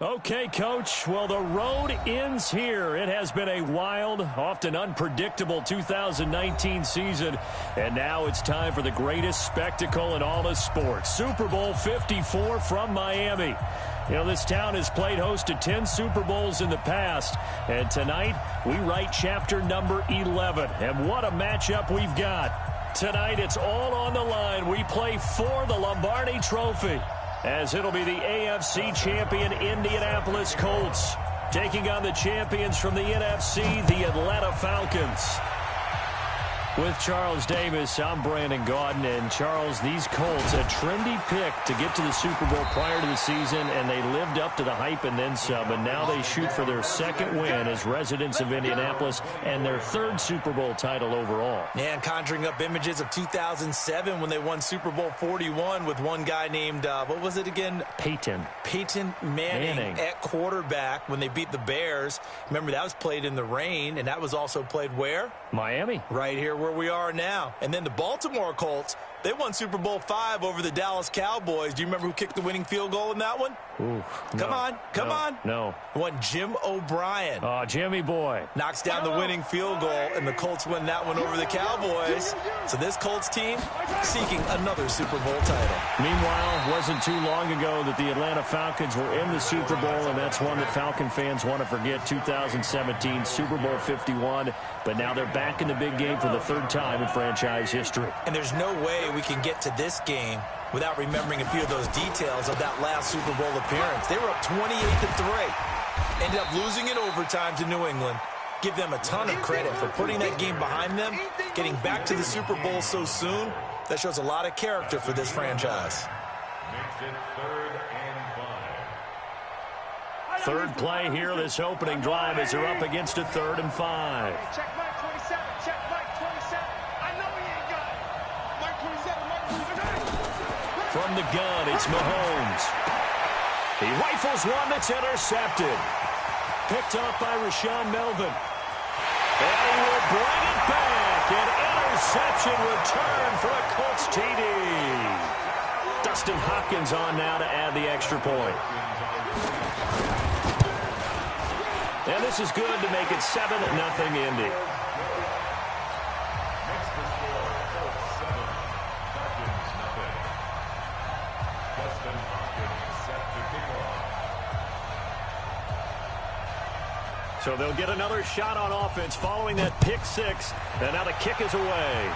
Okay, Coach. Well, the road ends here. It has been a wild, often unpredictable 2019 season. And now it's time for the greatest spectacle in all of sports. Super Bowl 54 from Miami. You know, this town has played host to 10 Super Bowls in the past. And tonight, we write chapter number 11. And what a matchup we've got. Tonight, it's all on the line. We play for the Lombardi Trophy, as it'll be the AFC champion Indianapolis Colts taking on the champions from the NFC, the Atlanta Falcons. With Charles Davis, I'm Brandon Gaudin. And Charles, these Colts, a trendy pick to get to the Super Bowl prior to the season, and they lived up to the hype and then some. And now they shoot for their second win as residents of Indianapolis and their third Super Bowl title overall. Yeah, and conjuring up images of 2007 when they won Super Bowl 41 with one guy named, what was it again? Peyton Manning at quarterback when they beat the Bears. Remember, that was played in the rain, and that was also played where? Miami. Right here where we are now. And then the Baltimore Colts, they won Super Bowl V over the Dallas Cowboys. Do you remember who kicked the winning field goal in that one? Ooh, Come on. No. One Jim O'Brien. Oh, Jimmy boy. Knocks down the winning field goal, and the Colts win that one over the Cowboys. So this Colts team seeking another Super Bowl title. Meanwhile, it wasn't too long ago that the Atlanta Falcons were in the Super Bowl, and that's one that Falcon fans want to forget. 2017 Super Bowl 51, but now they're back in the big game for the third time in franchise history. And there's no way we can get to this game without remembering a few of those details of that last Super Bowl appearance. They were up 28-3. Ended up losing in overtime to New England. Give them a ton of credit for putting that game behind them, getting back to the Super Bowl so soon. That shows a lot of character for this franchise. Third play here, this opening drive, as they're up against a 3rd and 5. Check Mike 27. Check Mike 27. I know he ain't got it. Mike 27. From the gun, it's Mahomes. He rifles one that's intercepted. Picked off by Rashaan Melvin. And he will bring it back. An interception return for a Colts TD. Dustin Hopkins on now to add the extra point. And this is good to make it 7-0 Indy. So they'll get another shot on offense following that pick six. And now the kick is away.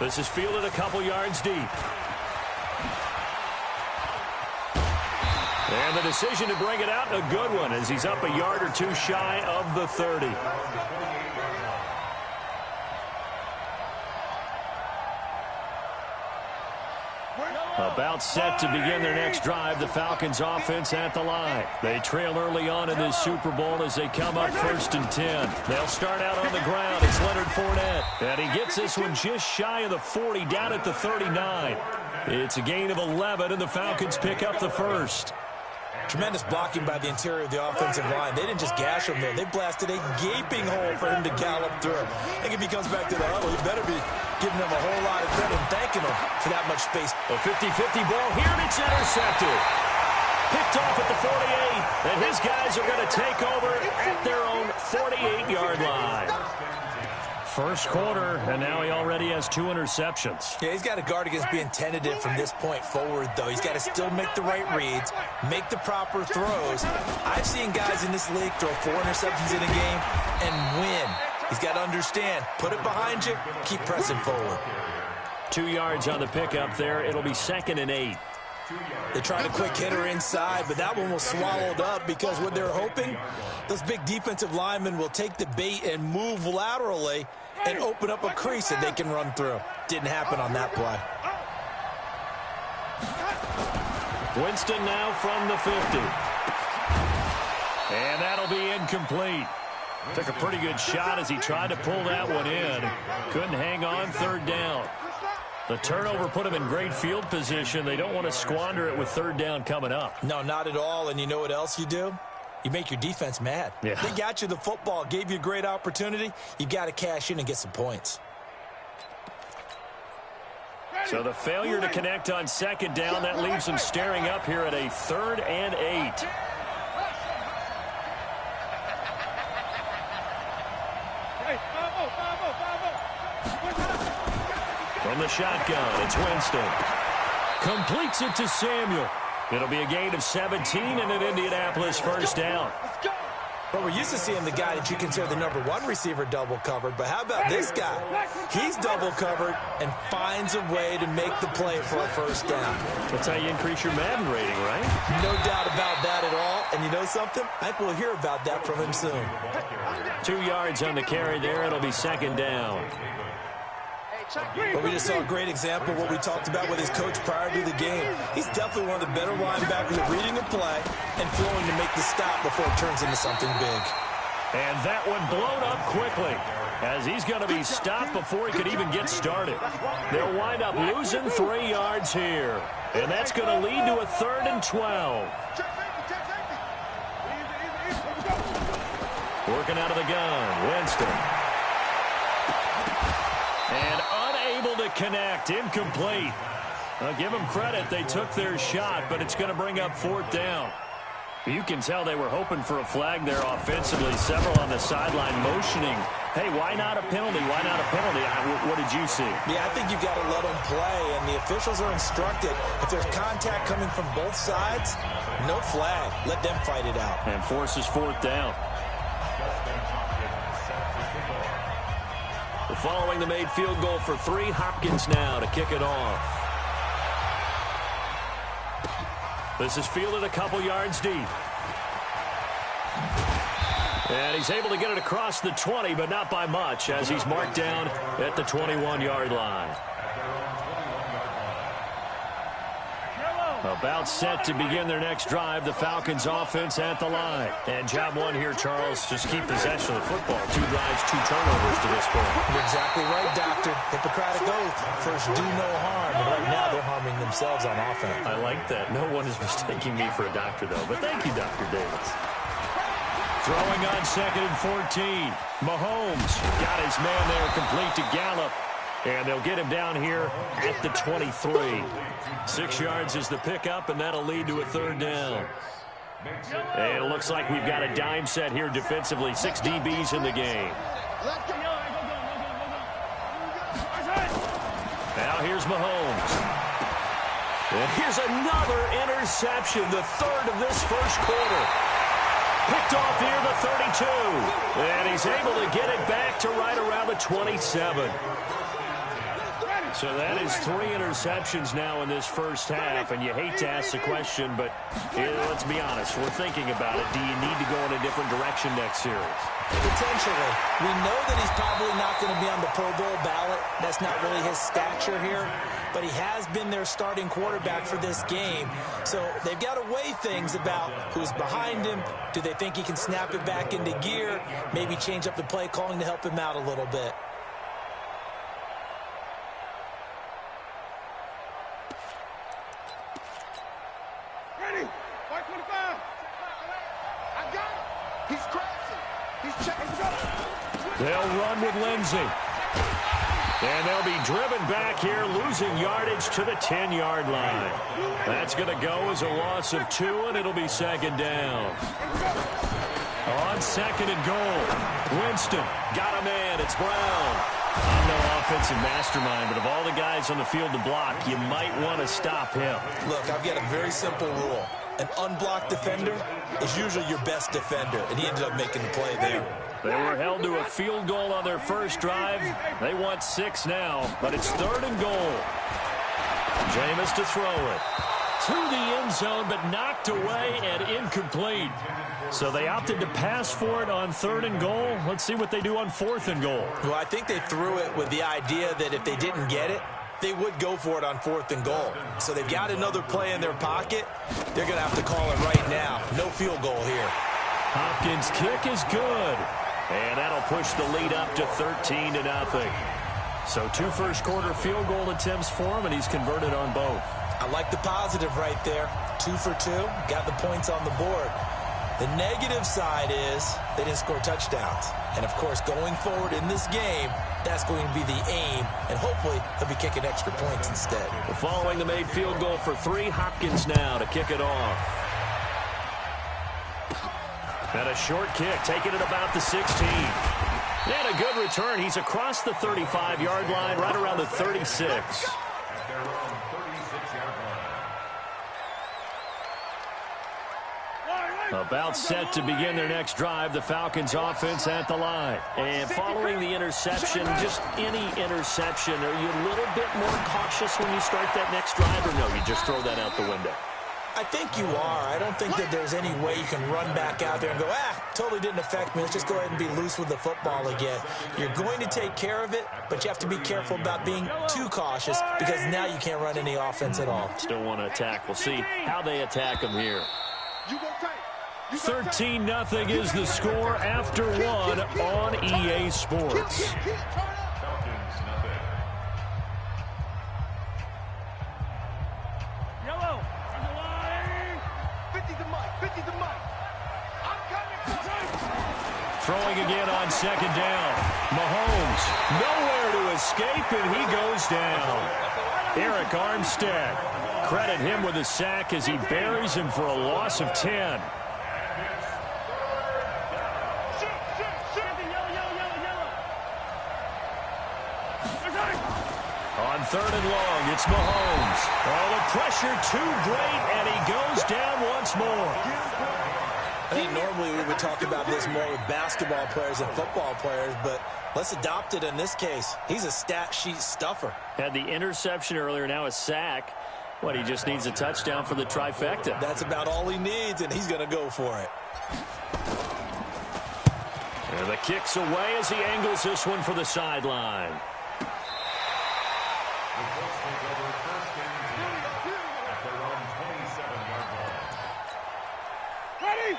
This is fielded a couple yards deep. And the decision to bring it out, a good one, as he's up a yard or two shy of the 30. About set to begin their next drive, the Falcons offense at the line. They trail early on in this Super Bowl as they come up 1st and 10. They'll start out on the ground. It's Leonard Fournette. And he gets this one just shy of the 40, down at the 39. It's a gain of 11, and the Falcons pick up the first. Tremendous blocking by the interior of the offensive line. They didn't just gash him there. They blasted a gaping hole for him to gallop through. I think if he comes back to the huddle, he better be giving them a whole lot of credit and thanking them for that much space. A 50-50 ball here, and it's intercepted. Picked off at the 48, and his guys are going to take over at their own 48-yard line. First quarter, and now he already has 2 interceptions. Yeah, he's got to guard against being tentative from this point forward, though. He's got to still make the right reads, make the proper throws. I've seen guys in this league throw 4 interceptions in a game and win. He's got to understand, put it behind you, keep pressing forward. 2 yards on the pickup there. It'll be 2nd and 8. They tried a quick hitter inside, but that one was swallowed up because what they're hoping, those big defensive linemen will take the bait and move laterally and open up a crease that they can run through. Didn't happen on that play. Winston now from the 50. And that'll be incomplete. Took a pretty good shot as he tried to pull that one in. Couldn't hang on, 3rd down. The turnover put him in great field position. They don't want to squander it with 3rd down coming up. No, not at all. And you know what else you do? You make your defense mad. Yeah. They got you the football, gave you a great opportunity. You got to cash in and get some points. So the failure to connect on second down, that leaves them staring up here at a 3rd and 8. From the shotgun, it's Winston. Completes it to Samuel. It'll be a gain of 17 and an Indianapolis first down. Well, we're used to seeing the guy that you consider the #1 receiver double covered, but how about this guy? He's double covered and finds a way to make the play for a first down. That's how you increase your Madden rating, right? No doubt about that at all. And you know something? I think we'll hear about that from him soon. 2 yards on the carry there. It'll be second down. But we just saw a great example of what we talked about with his coach prior to the game. He's definitely one of the better linebackers at reading a play and flowing to make the stop before it turns into something big. And that one blown up quickly as he's going to be stopped before he could even get started. They'll wind up losing 3 yards here. And that's going to lead to a 3rd and 12. Working out of the gun, Winston. And unable to connect, incomplete. I'll give them credit. They took their shot, but it's going to bring up 4th down. You can tell they were hoping for a flag there offensively. Several on the sideline motioning, hey, why not a penalty? Why not a penalty? What did you see? Yeah, I think you've got to let them play, and the officials are instructed. If there's contact coming from both sides, no flag. Let them fight it out. And forces 4th down. Following the made field goal for 3, Hopkins now to kick it off. This is fielded a couple yards deep. And he's able to get it across the 20, but not by much, as he's marked down at the 21-yard line. About set to begin their next drive, the Falcons offense at the line. And job one here, Charles, just keep possession of the football. 2 drives, 2 turnovers to this point. You're exactly right, Doctor. Hippocratic oath. First, do no harm. And right now, they're harming themselves on offense. I like that. No one is mistaking me for a doctor, though. But thank you, Dr. Davis. Throwing on 2nd and 14. Mahomes got his man there, complete to Gallup. And they'll get him down here at the 23. 6 yards is the pickup, and that'll lead to a 3rd down. And it looks like we've got a dime set here defensively. 6 DBs in the game. Now here's Mahomes. And here's another interception, the 3rd of this first quarter. Picked off near the 32. And he's able to get it back to right around the 27. So that is 3 interceptions now in this first half, and you hate to ask the question, but let's be honest, we're thinking about it. Do you need to go in a different direction next series? Potentially. We know that he's probably not going to be on the Pro Bowl ballot. That's not really his stature here, but he has been their starting quarterback for this game. So they've got to weigh things about who's behind him. Do they think he can snap it back into gear? Maybe change up the play calling to help him out a little bit. They'll run with Lindsey. And they'll be driven back here, losing yardage to the 10-yard line. That's going to go as a loss of 2, and it'll be 2nd down. On 2nd and goal, Winston got a man. It's Brown. I'm no offensive mastermind, but of all the guys on the field to block, you might want to stop him. Look, I've got a very simple rule. An unblocked defender is usually your best defender, and he ended up making the play there. They were held to a field goal on their first drive. They want 6 now, but it's 3rd and goal. Jameis to throw it. To the end zone, but knocked away and incomplete. So they opted to pass for it on 3rd and goal. Let's see what they do on 4th and goal. Well, I think they threw it with the idea that if they didn't get it, they would go for it on 4th and goal. So they've got another play in their pocket. They're going to have to call it right now. No field goal here. Hopkins' kick is good. And that'll push the lead up to 13-0. So 2 first-quarter field goal attempts for him, and he's converted on both. I like the positive right there. 2 for 2. Got the points on the board. The negative side is they didn't score touchdowns. And, of course, going forward in this game, that's going to be the aim, and hopefully they'll be kicking extra points instead. Well, following the made field goal for 3, Hopkins now to kick it off. And a short kick, taking it about the 16. And a good return. He's across the 35-yard line, right around the 36. About set to begin their next drive, the Falcons offense at the line. And following the interception, just any interception, are you a little bit more cautious when you start that next drive, or no, you just throw that out the window? I think you are. I don't think that there's any way you can run back out there and go, totally didn't affect me. Let's just go ahead and be loose with the football again. You're going to take care of it, but you have to be careful about being too cautious because now you can't run any offense at all. Still want to attack. We'll see how they attack them here. 13-0 is the score after 1 on EA Sports. Throwing again on second down. Mahomes nowhere to escape, and he goes down. Eric Armstead, credit him with a sack as he buries him for a loss of 10. On 3rd and long, it's Mahomes. Oh, the pressure too great, and he goes down once more. I think normally we would talk about this more with basketball players and football players, but let's adopt it in this case. He's a stat sheet stuffer. Had the interception earlier, now a sack. What, he just needs a touchdown for the trifecta. That's about all he needs, and he's going to go for it. And the kick's away as he angles this one for the sideline.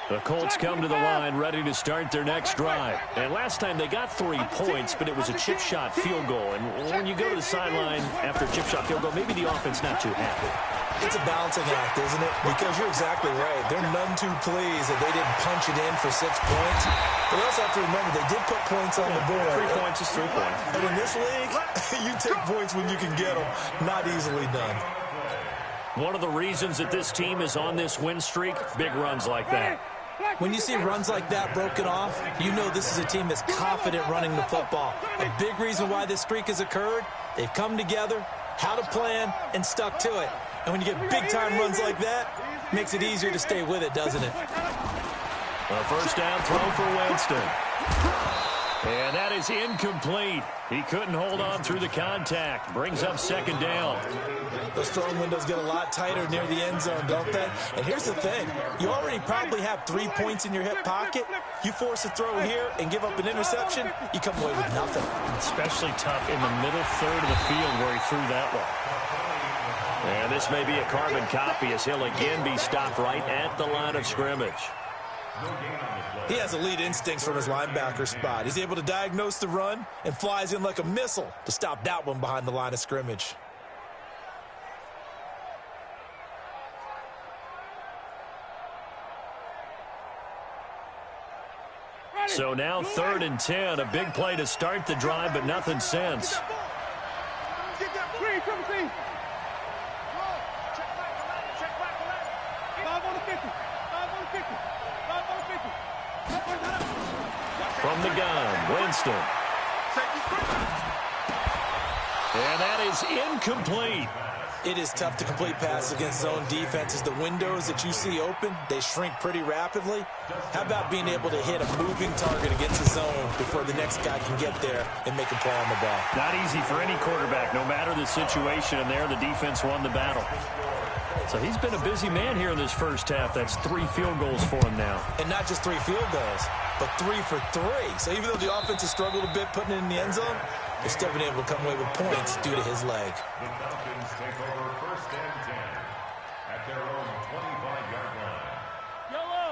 The Colts come to the line ready to start their next drive. And last time they got 3 points, but it was a chip shot field goal. And when you go to the sideline after a chip shot field goal, maybe the offense not too happy. It's a balancing act, isn't it? Because you're exactly right. They're none too pleased that they didn't punch it in for 6 points. But also have to remember they did put points on the board. 3 points is 3 points. And in this league, you take points when you can get them. Not easily done. One of the reasons that this team is on this win streak, big runs like that. When you see runs like that broken off, you know this is a team that's confident running the football. A big reason why this streak has occurred, they've come together, had a plan, and stuck to it. And when you get big-time runs like that, it makes it easier to stay with it, doesn't it? A first down throw for Winston. And that is incomplete. He couldn't hold on through the contact. Brings up second down. Those throwing windows get a lot tighter near the end zone, don't they? And here's the thing. You already probably have 3 points in your hip pocket. You force a throw here and give up an interception, you come away with nothing. Especially tough in the middle third of the field where he threw that one. And this may be a carbon copy as he'll again be stopped right at the line of scrimmage. He has elite instincts from his linebacker spot. He's able to diagnose the run and flies in like a missile to stop that one behind the line of scrimmage. So now 3rd and 10, a big play to start the drive, but nothing since. From the gun, Winston. And that is incomplete. It is tough to complete passes against zone defenses. The windows that you see open, they shrink pretty rapidly. How about being able to hit a moving target against the zone before the next guy can get there and make a play on the ball? Not easy for any quarterback, no matter the situation, and there the defense won the battle. So he's been a busy man here in this first half. That's 3 field goals for him now. And not just 3 field goals, but 3 for 3. So even though the offense has struggled a bit putting it in the end zone, they've still been able to come away with points due to his leg. The Falcons take over 1st and 10 at their own 25-yard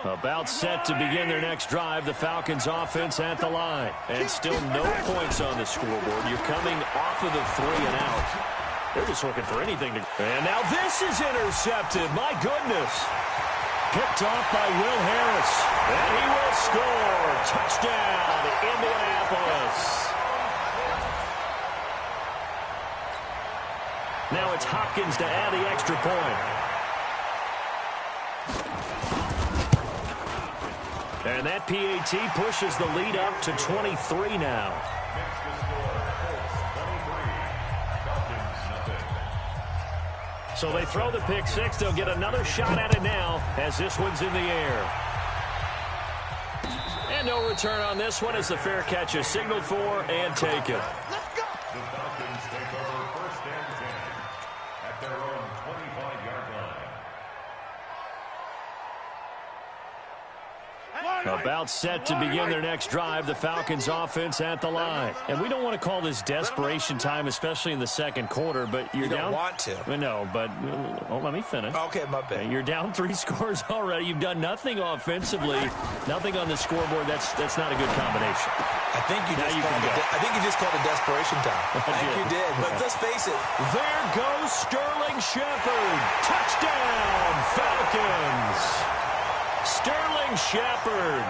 line. About set to begin their next drive, the Falcons offense at the line. And still no points on the scoreboard. You're coming off of the 3 and out. They're just looking for anything to... And now this is intercepted. My goodness. Picked off by Will Harris. And he will score. Touchdown, Indianapolis. Now it's Hopkins to add the extra point. And that PAT pushes the lead up to 23 now. So they throw the pick six. They'll get another shot at it now as this one's in the air. And no return on this one as the fair catch is signaled for and taken. Let's go. The Falcons take over first and 10 at their own 25-yard line. About set to begin their next drive, the Falcons offense at the line. And we don't want to call this desperation time, especially in the second quarter, but you're down. You don't want to. No, but let me finish. Okay, my bad. You're down 3 scores already. You've done nothing offensively, nothing on the scoreboard. That's not a good combination. I think you just called it desperation time. I think you did. But let's face it. There goes Sterling Shepard. Touchdown, Falcons. Sterling Shepard,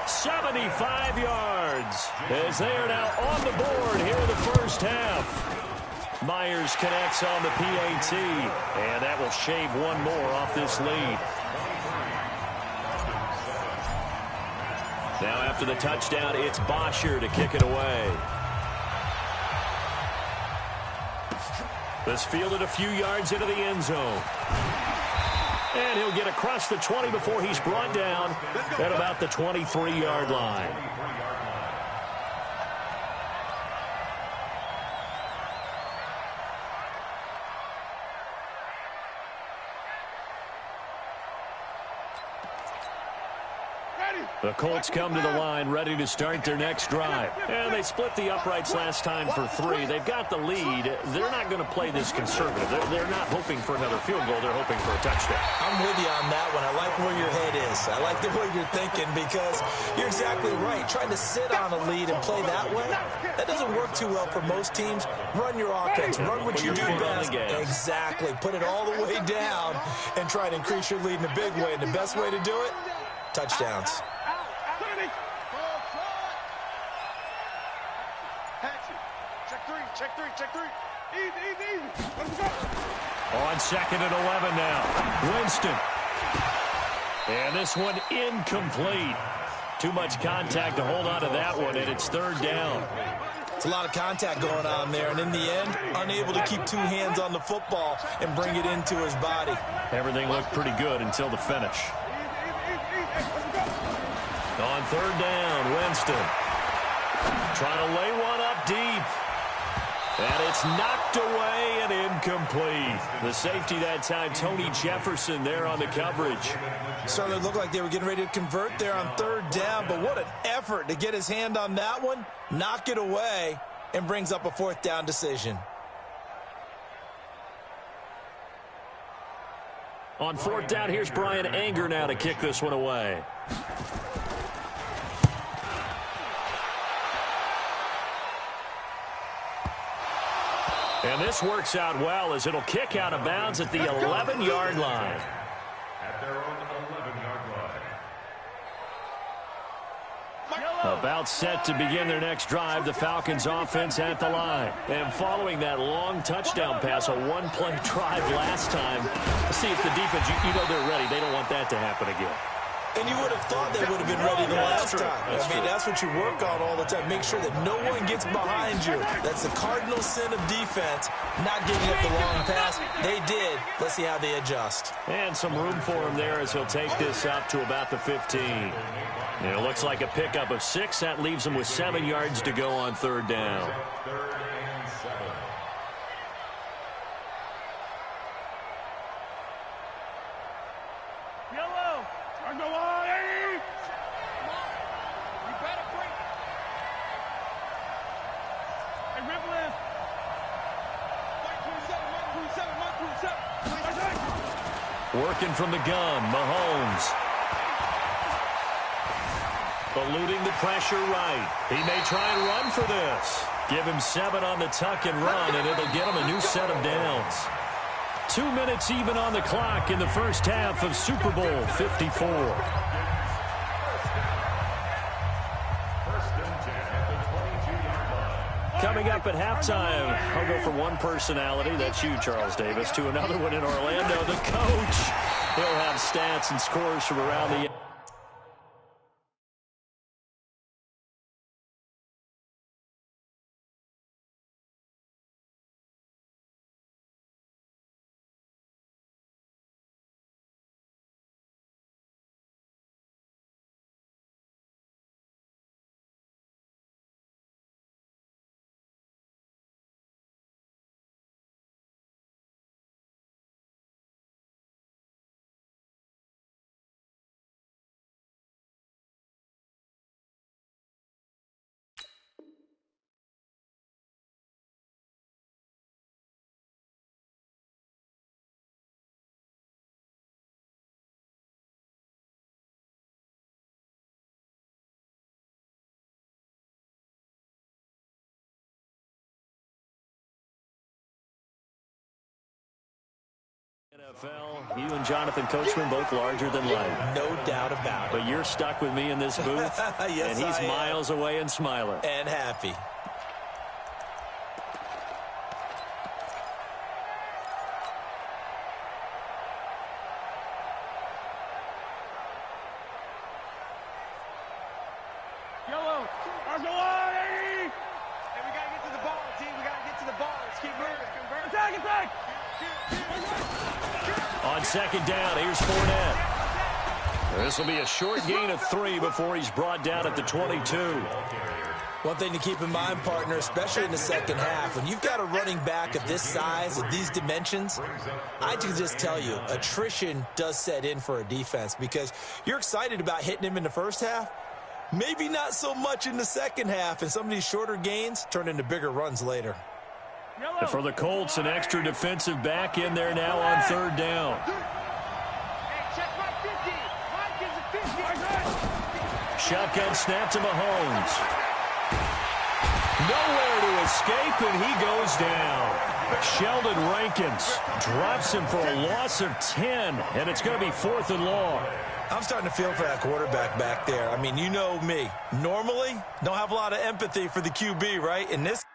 75 yards, as they are now on the board here in the first half. Myers connects on the PAT, and that will shave one more off this lead. Now after the touchdown, it's Bosher to kick it away. This fielded a few yards into the end zone. And he'll get across the 20 before he's brought down at about the 23-yard line. The Colts come to the line ready to start their next drive. And they split the uprights last time for 3. They've got the lead. They're not going to play this conservative. They're not hoping for another field goal. They're hoping for a touchdown. I'm with you on that one. I like where your head is. I like the way you're thinking because you're exactly right. Trying to sit on a lead and play that way, that doesn't work too well for most teams. Run your offense. Run what you do best. Exactly. Put it all the way down and try to increase your lead in a big way. And the best way to do it, touchdowns. Check three. Easy. Let's go. On 2nd and 11 now. Winston. And this one incomplete. Too much contact to hold on to that one, and it's 3rd down. It's a lot of contact going on there, and in the end, unable to keep 2 hands on the football and bring it into his body. Everything looked pretty good until the finish. On 3rd down, Winston. Trying to lay one up deep. And it's knocked away and incomplete. The safety that time, Tony Jefferson there on the coverage. Certainly looked like they were getting ready to convert there on 3rd down, but what an effort to get his hand on that one, knock it away, and brings up a 4th down decision. On 4th down, here's Brian Anger now to kick this one away. And this works out well as it'll kick out of bounds at the 11-yard line. At their own 11-yard line. About set to begin their next drive, the Falcons offense at the line. And following that long touchdown pass, a one-play drive last time, let's see if the defense, you know they're ready. They don't want that to happen again. And you would have thought they would have been ready the last time. That's what you work on all the time. Make sure that no one gets behind you. That's the cardinal sin of defense, not giving up the long pass. They did. Let's see how they adjust. And some room for him there as he'll take this up to about the 15. And it looks like a pickup of 6. That leaves him with 7 yards to go on 3rd down. 3rd and 7. Yellow. Turn the line. You better break. Hey, Ripley. 127. Working from the gun, Mahomes. Eluding the pressure right. He may try and run for this. Give him 7 on the tuck and run, and it'll get him a new set of downs. 2 minutes even on the clock in the first half of Super Bowl 54. Coming up at halftime, I'll go from one personality, that's you, Charles Davis, to another one in Orlando, the coach. He'll have stats and scores from around the NFL. You and Jonathan Coachman both larger than life. No doubt about it. But you're stuck with me in this booth. Yes, and he's miles away and smiling. And happy. Yellow. Let's go on, 80. Hey, we got to get to the ball, team. We got to get to the ball. Let's keep moving. Attack, attack. On second down, here's Fournette. This will be a short gain of 3 before he's brought down at the 22. One thing to keep in mind, partner, especially in the second half, when you've got a running back of this size, of these dimensions, I can just tell you, attrition does set in for a defense because you're excited about hitting him in the first half, maybe not so much in the second half, and some of these shorter gains turn into bigger runs later. And for the Colts, an extra defensive back in there now on third down. Shotgun snap to Mahomes. Nowhere to escape, and he goes down. Sheldon Rankins drops him for a loss of 10, and it's going to be 4th and long. I'm starting to feel for that quarterback back there. I mean, you know me. Normally, don't have a lot of empathy for the QB, right? In this